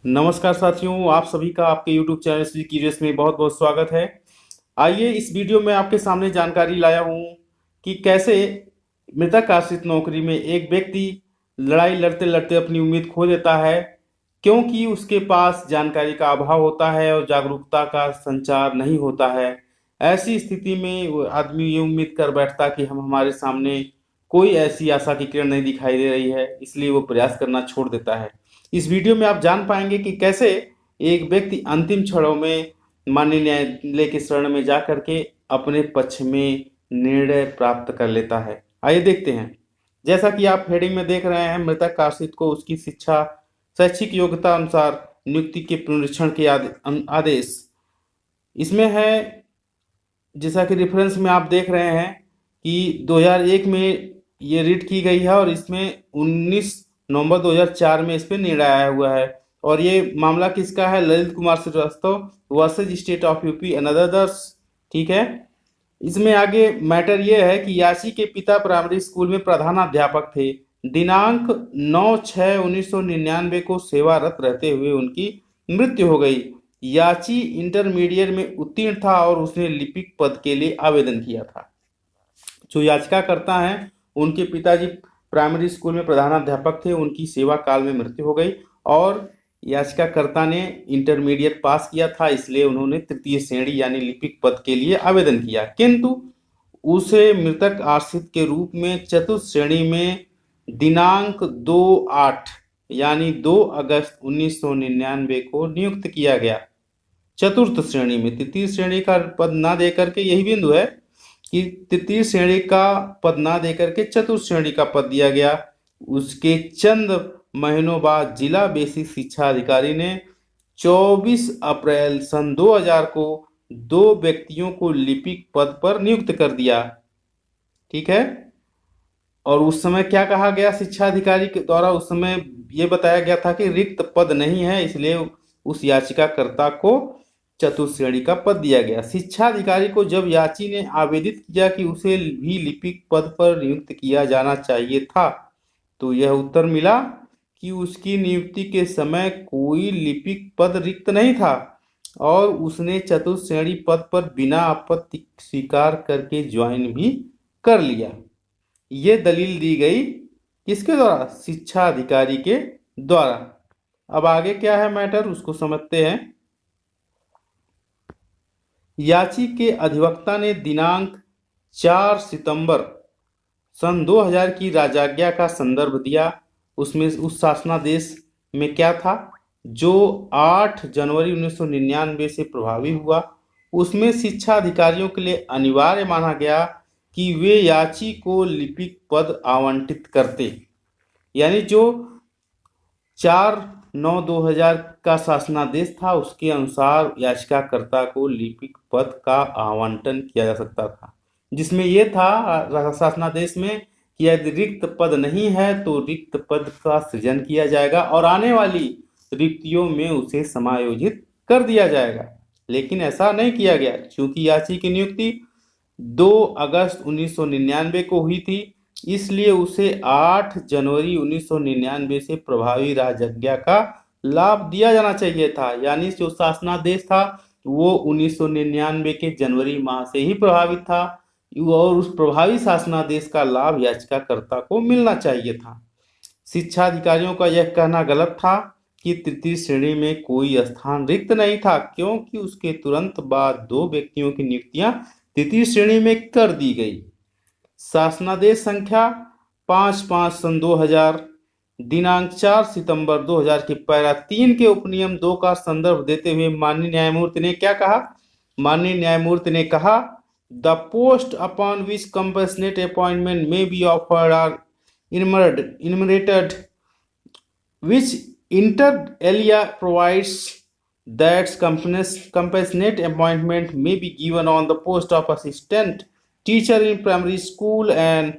नमस्कार साथियों, आप सभी का आपके YouTube चैनल श्री क्यूरियस में बहुत बहुत स्वागत है। आइए इस वीडियो में आपके सामने जानकारी लाया हूँ कि कैसे मृतक आश्रित नौकरी में एक व्यक्ति लड़ाई लड़ते लड़ते अपनी उम्मीद खो देता है, क्योंकि उसके पास जानकारी का अभाव होता है और जागरूकता का संचार नहीं होता है। ऐसी स्थिति में वो आदमी ये उम्मीद कर बैठता कि हम हमारे सामने कोई ऐसी आशा की किरण नहीं दिखाई दे रही है, इसलिए वो प्रयास करना छोड़ देता है। इस वीडियो में आप जान पाएंगे कि कैसे एक व्यक्ति अंतिम क्षणों में माननीय न्यायालय के शरण में जा करके अपने पक्ष में निर्णय प्राप्त कर लेता है। आइए देखते हैं। जैसा कि आप हेडिंग में देख रहे हैं, मृतक आश्रित को उसकी शिक्षा शैक्षिक योग्यता अनुसार नियुक्ति के पुनरीक्षण के आदेश इसमें है। जैसा कि रेफरेंस में आप देख रहे हैं कि 2001 में ये रीट की गई है और इसमें 19 नवंबर 2004 में इस पर निर्णय आया हुआ है। और ये मामला किसका है? Lalit Kumar Srivastava versus state of UP and others. ठीक है। इसमें आगे मैटर ये है कि याची के पिता प्राइमरी स्कूल में प्रधानाध्यापक थे। दिनांक 9/6/1999 को सेवारत रहते हुए उनकी मृत्यु हो गई। याची इंटरमीडिएट में उत्तीर्ण था और उसने लिपिक पद के लिए आवेदन किया था। जो याचिकाकर्ता हैं उनके पिताजी प्राइमरी स्कूल में प्रधानाध्यापक थे, उनकी सेवा काल में मृत्यु हो गई और याचिकाकर्ता ने इंटरमीडिएट पास किया था, इसलिए उन्होंने तृतीय श्रेणी यानी लिपिक पद के लिए आवेदन किया, किंतु उसे मृतक आश्रित के रूप में चतुर्थ श्रेणी में दिनांक 2/8 यानी 2 अगस्त 1999 को नियुक्त किया गया। चतुर्थ श्रेणी में तृतीय श्रेणी का पद ना देकर के, यही बिंदु है कि तृतीय श्रेणी का पद ना देकर के चतुर्थ श्रेणी का पद दिया गया। उसके चंद महीनों बाद जिला बेसिक शिक्षा अधिकारी ने 24 अप्रैल सन 2000 को 2 व्यक्तियों को लिपिक पद पर नियुक्त कर दिया। ठीक है। और उस समय क्या कहा गया शिक्षा अधिकारी के द्वारा? उस समय ये बताया गया था कि रिक्त पद नहीं है, इसलिए उस याचिकाकर्ता को चतुर्थ श्रेणी का पद दिया गया। शिक्षा अधिकारी को जब याची ने आवेदित किया कि उसे भी लिपिक पद पर नियुक्त किया जाना चाहिए था, तो यह उत्तर मिला कि उसकी नियुक्ति के समय कोई लिपिक पद रिक्त नहीं था और उसने चतुर्थ श्रेणी पद पर बिना आपत्ति स्वीकार करके ज्वाइन भी कर लिया। ये दलील दी गई किसके द्वारा? शिक्षा अधिकारी के द्वारा। अब आगे क्या है मैटर, उसको समझते हैं। याची के अधिवक्ता ने दिनांक 4 सितंबर सन 2000 की राजाज्ञा का संदर्भ दिया। उसमें उस शासनादेश में क्या था जो 8 जनवरी 1999 से प्रभावी हुआ? उसमें शिक्षा अधिकारियों के लिए अनिवार्य माना गया कि वे याची को लिपिक पद आवंटित करते। यानी जो 4/9/2000 का शासनादेश था उसके अनुसार याचिकाकर्ता को लिपिक पद का आवंटन किया जा सकता था, जिसमें यह था शासनादेश में कि यदि रिक्त पद नहीं है तो रिक्त पद का सृजन किया जाएगा और आने वाली रिक्तियों में उसे समायोजित कर दिया जाएगा। लेकिन ऐसा नहीं किया गया, क्योंकि याची की नियुक्ति 2 अगस्त 1999 को हुई थी, इसलिए उसे 8 जनवरी 1999 से प्रभावी राजज्ञा का लाभ दिया जाना चाहिए था। यानी जो शासनादेश था वो 1999 के जनवरी माह से ही प्रभावित था और उस प्रभावी शासनादेश का लाभ याचिकाकर्ता को मिलना चाहिए था। शिक्षा अधिकारियों का यह कहना गलत था कि तृतीय श्रेणी में कोई स्थान रिक्त नहीं था, क्योंकि उसके तुरंत बाद 2 व्यक्तियों की नियुक्तियां तृतीय श्रेणी में कर दी गई। शासनादेश संख्या 5/5 सन 2000 दिनांक 4 सितंबर 2000 के पैरा 3 के उपनियम 2 का संदर्भ देते हुए माननीय न्यायमूर्ति ने क्या कहा? माननीय न्यायमूर्ति ने कहा, the post upon which compassionate appointment में be offered are enumerated, which inter alia provides that compassionate appointment may be given on the post of assistant teacher in primary school and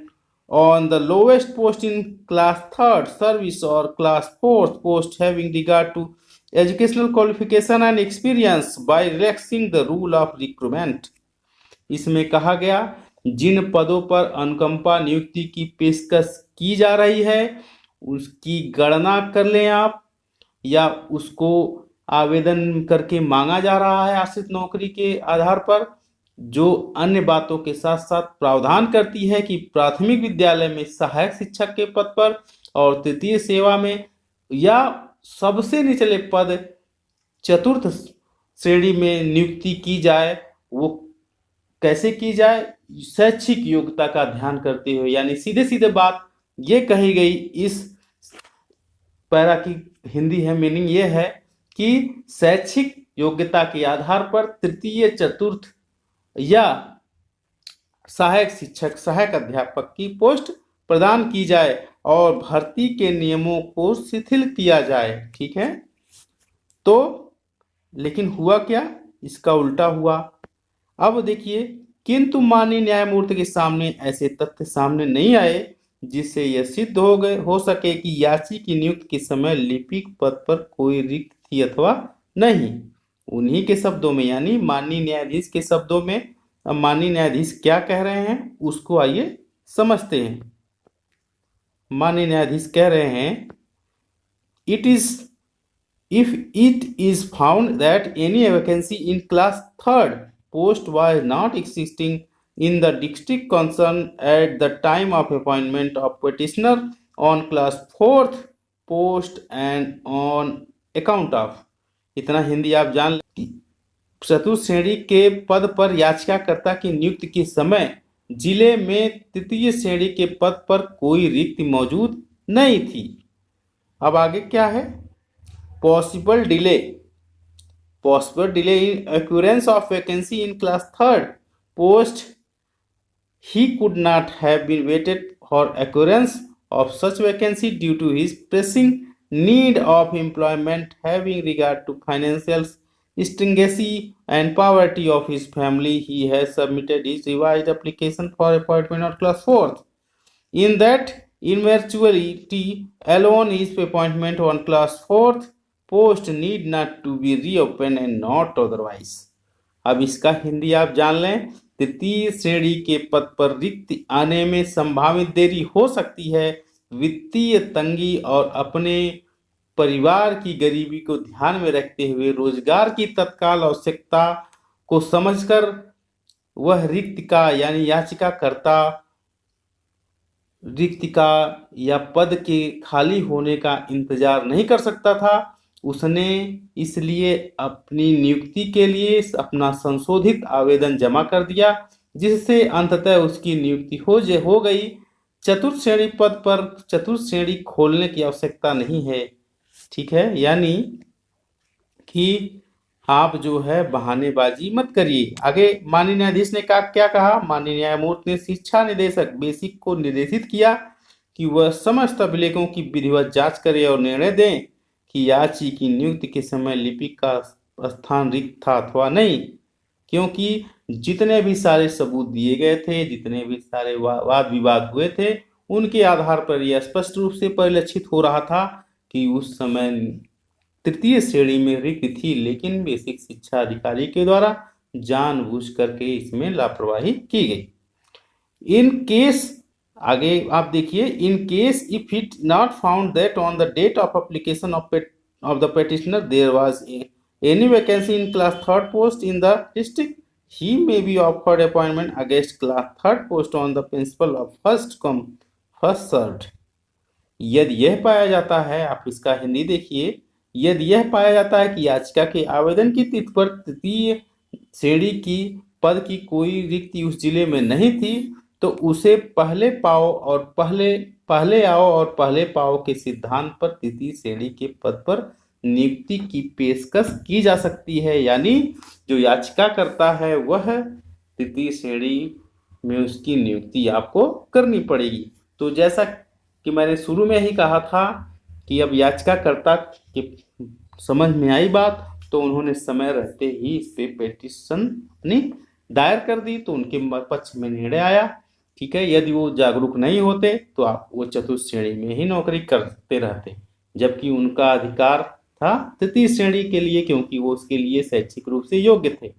on the lowest post in class 3rd service or class 4th post having regard to educational qualification and experience by relaxing the rule of recruitment। इसमें कहा गया जिन पदों पर अनुकंपा नियुक्ति की पेशकश की जा रही है उसकी गणना कर लें आप या उसको आवेदन करके मांगा जा रहा है आश्रित नौकरी के आधार पर, जो अन्य बातों के साथ साथ प्रावधान करती है कि प्राथमिक विद्यालय में सहायक शिक्षक के पद पर और तृतीय सेवा में या सबसे निचले पद चतुर्थ श्रेणी में नियुक्ति की जाए, वो कैसे की जाए, शैक्षिक योग्यता का ध्यान करते हुए। यानी सीधे सीधे बात ये कही गई इस पैरा की हिंदी है, मीनिंग ये है कि शैक्षिक योग्यता के आधार पर तृतीय चतुर्थ या सहायक शिक्षक सहायक अध्यापक की पोस्ट प्रदान की जाए और भर्ती के नियमों को शिथिल किया जाए। ठीक है, तो लेकिन हुआ क्या, इसका उल्टा हुआ। अब देखिए, किंतु माननीय न्यायमूर्ति के सामने ऐसे तथ्य सामने नहीं आए जिससे यह सिद्ध हो सके कि याची की नियुक्ति के समय लिपिक पद पर कोई रिक्त थी अथवा नहीं। उन्हीं के शब्दों में, यानी माननीय न्यायाधीश के शब्दों में, अब माननीय न्यायाधीश क्या कह रहे हैं उसको आइए समझते हैं। माननीय न्यायाधीश कह रहे हैं, if it is found that any vacancy in class 3rd post was not existing in the district concerned at the time of appointment of petitioner on class 4th post and on account of, इतना हिंदी आप जान लें, चतुर्थ श्रेणी के पद पर याचिकाकर्ता की नियुक्ति के समय जिले में तृतीय श्रेणी के पद पर कोई रिक्ति मौजूद नहीं थी। अब आगे क्या है, possible delay in occurrence of vacancy in class 3rd post, he could not have been waited for occurrence of such vacancy due to his pressing need of employment having regard to financial stringency and poverty of his family. He has submitted his revised application for appointment on class 4th. In that eventuality alone, his appointment on class 4th post need not to be reopened and not otherwise। अब इसका हिंदी आप जान लें, तृतीय श्रेणी के पद पर रिक्त आने में संभावित देरी हो सकती है वित्तीय तंगी और अपने परिवार की गरीबी को ध्यान में रखते हुए रोजगार की तत्काल आवश्यकता को समझकर वह रिक्त का यानी याचिकाकर्ता रिक्त का या पद के खाली होने का इंतजार नहीं कर सकता था। उसने इसलिए अपनी नियुक्ति के लिए अपना संशोधित आवेदन जमा कर दिया, जिससे अंततः उसकी नियुक्ति हो गई। चतुर्थ श्रेणी पद पर चतुर्थ श्रेणी खोलने की आवश्यकता नहीं है। ठीक है, यानी कि आप जो है बहानेबाजी मत करिए। आगे माननीय न्यायाधीश ने क्या कहा, माननीय न्यायमूर्ति ने शिक्षा निदेशक बेसिक को निर्देशित किया कि वह समस्त अभिलेखों की विधिवत जांच करे और निर्णय दें कि याची की नियुक्ति के समय लिपिक का स्थान रिक्त था अथवा नहीं, क्योंकि जितने भी सारे सबूत दिए गए थे, जितने भी सारे वाद विवाद हुए थे, उनके आधार पर यह स्पष्ट रूप से परिलक्षित हो रहा था कि उस समय तृतीय श्रेणी में रिक्त थी, लेकिन बेसिक शिक्षा अधिकारी के द्वारा जानबूझ करके इसमें लापरवाही की गई। इन केस, आगे आप देखिए, in case if it not found that on the date of application of the petitioner there was any vacancy in class 3rd post in the district, he may be offered appointment against class 3rd post on the principle of first come first served. यदि यह पाया जाता है, आप इसका हिंदी देखिए, यदि यह पाया जाता है कि याचिका के आवेदन की तिथि पर तृतीय श्रेणी की पद की कोई रिक्ति उस जिले में नहीं थी, तो उसे पहले आओ और पहले पाओ के सिद्धांत पर तृतीय श्रेणी के पद पर नियुक्ति की पेशकश की जा सकती है। यानी जो याचिका करता है वह तृतीय श्रेणी में उसकी नियुक्ति आपको करनी पड़ेगी। तो जैसा कि मैंने शुरू में ही कहा था कि अब याचिकाकर्ता के समझ में आई बात, तो उन्होंने समय रहते ही इस पे पेटिशन अपनी दायर कर दी, तो उनके पक्ष में निर्णय आया। ठीक है, यदि वो जागरूक नहीं होते तो आप वो चतुर्थ श्रेणी में ही नौकरी करते रहते, जबकि उनका अधिकार था तृतीय श्रेणी के लिए, क्योंकि वो उसके लिए शैक्षिक रूप से योग्य थे।